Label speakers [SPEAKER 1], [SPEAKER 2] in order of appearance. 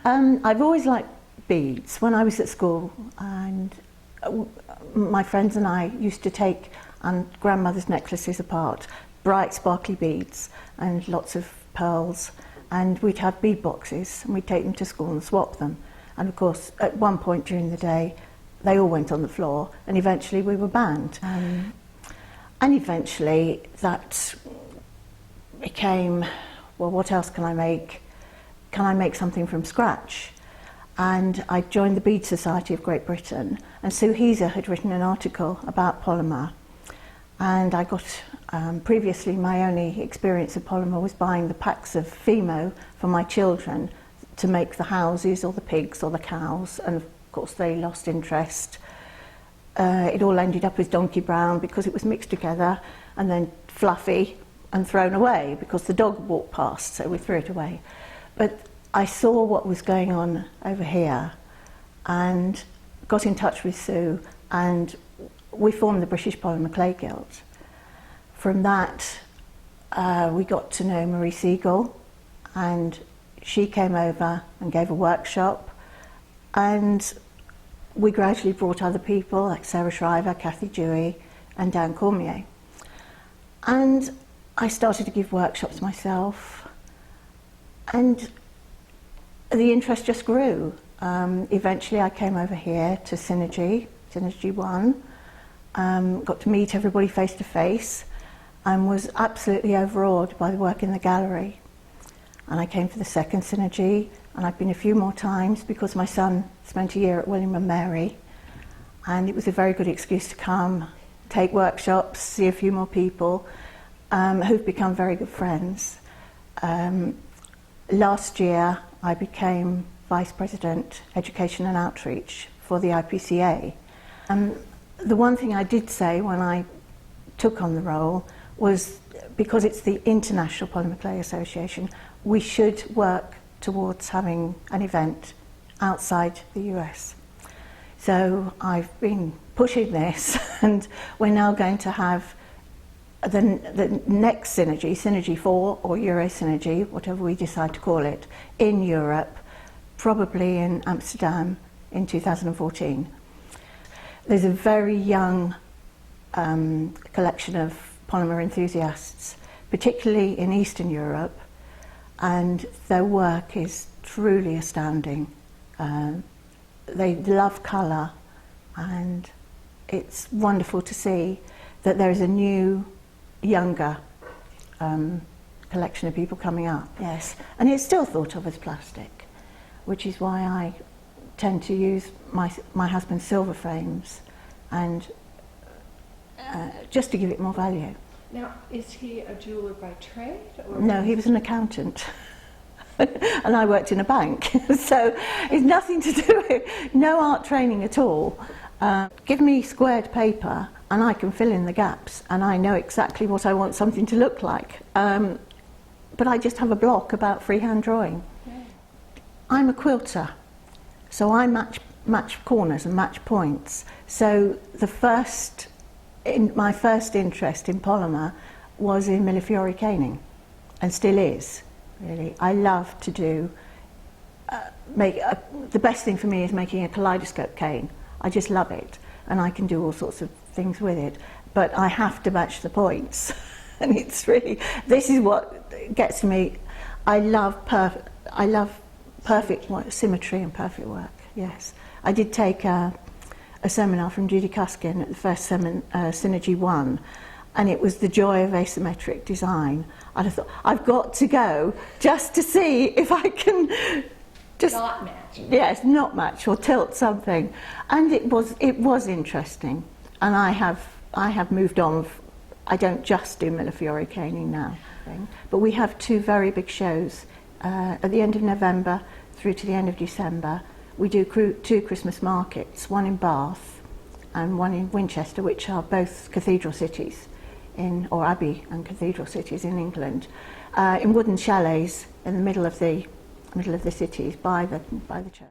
[SPEAKER 1] I've always liked beads. When I was at school, and my friends and I used to take grandmother's necklaces apart, bright sparkly beads and lots of pearls, and we'd have bead boxes and we'd take them to school and swap them. And of course, at one point during the day, they all went on the floor, and eventually we were banned. And eventually that became, well, what else can I make? Can I make something from scratch? And I joined the Bead Society of Great Britain, and Sue Heeser had written an article about polymer. And I got, previously my only experience of polymer was buying the packs of Fimo for my children to make the houses or the pigs or the cows, and of course they lost interest. It all ended up as donkey brown because it was mixed together, and then fluffy and thrown away because the dog walked past, so we threw it away. But I saw what was going on over here and got in touch with Sue, and we formed the British Polymer Clay Guild. From that, we got to know Marie Siegel, and she came over and gave a workshop, and we gradually brought other people like Sarah Shriver, Kathy Dewey and Dan Cormier. And I started to give workshops myself, and the interest just grew. Eventually I came over here to Synergy 1, got to meet everybody face to face, and was absolutely overawed by the work in the gallery. And I came for the second Synergy, and I've been a few more times because my son spent a year at William and Mary, and it was a very good excuse to come, take workshops, see a few more people who've become very good friends. Last year I became Vice President Education and Outreach for the IPCA. The one thing I did say when I took on the role was, because it's the International Polymer Clay Association, we should work towards having an event outside the US. So I've been pushing this, and we're now going to have the next Synergy, Synergy 4 or Euro Synergy, whatever we decide to call it, in Europe, probably in Amsterdam in 2014. There's a very young collection of polymer enthusiasts, particularly in Eastern Europe, and their work is truly astounding. They love colour, and it's wonderful to see that there is a new, younger collection of people coming up. Yes, and it's still thought of as plastic, which is why I tend to use my husband's silver frames, and just to give it more value.
[SPEAKER 2] Now, is he a jeweller by trade? Or
[SPEAKER 1] no, he was an accountant. And I worked in a bank, so it's nothing to do with, no art training at all. Give me squared paper and I can fill in the gaps, and I know exactly what I want something to look like. But I just have a block about freehand drawing. Yeah. I'm a quilter, so I match corners and match points. So my first interest in polymer was in millefiori caning, and still is, really. I love to do, the best thing for me is making a kaleidoscope cane. I just love it, and I can do all sorts of things with it, but I have to match the points. And it's really, this is what gets me. I love perfect symmetry and perfect work, yes. I did take a seminar from Judy Cuskin at the first Synergy 1, and it was the joy of asymmetric design. And I thought, I've got to go just to see if I can just
[SPEAKER 2] not match.
[SPEAKER 1] Yes, not match or tilt something. And it was interesting. And I have moved on. I don't just do millefiori caning now, but we have two very big shows at the end of November through to the end of December. We do two Christmas markets, one in Bath and one in Winchester, which are both cathedral cities, or abbey and cathedral cities in England, in wooden chalets in the middle of the cities by the church.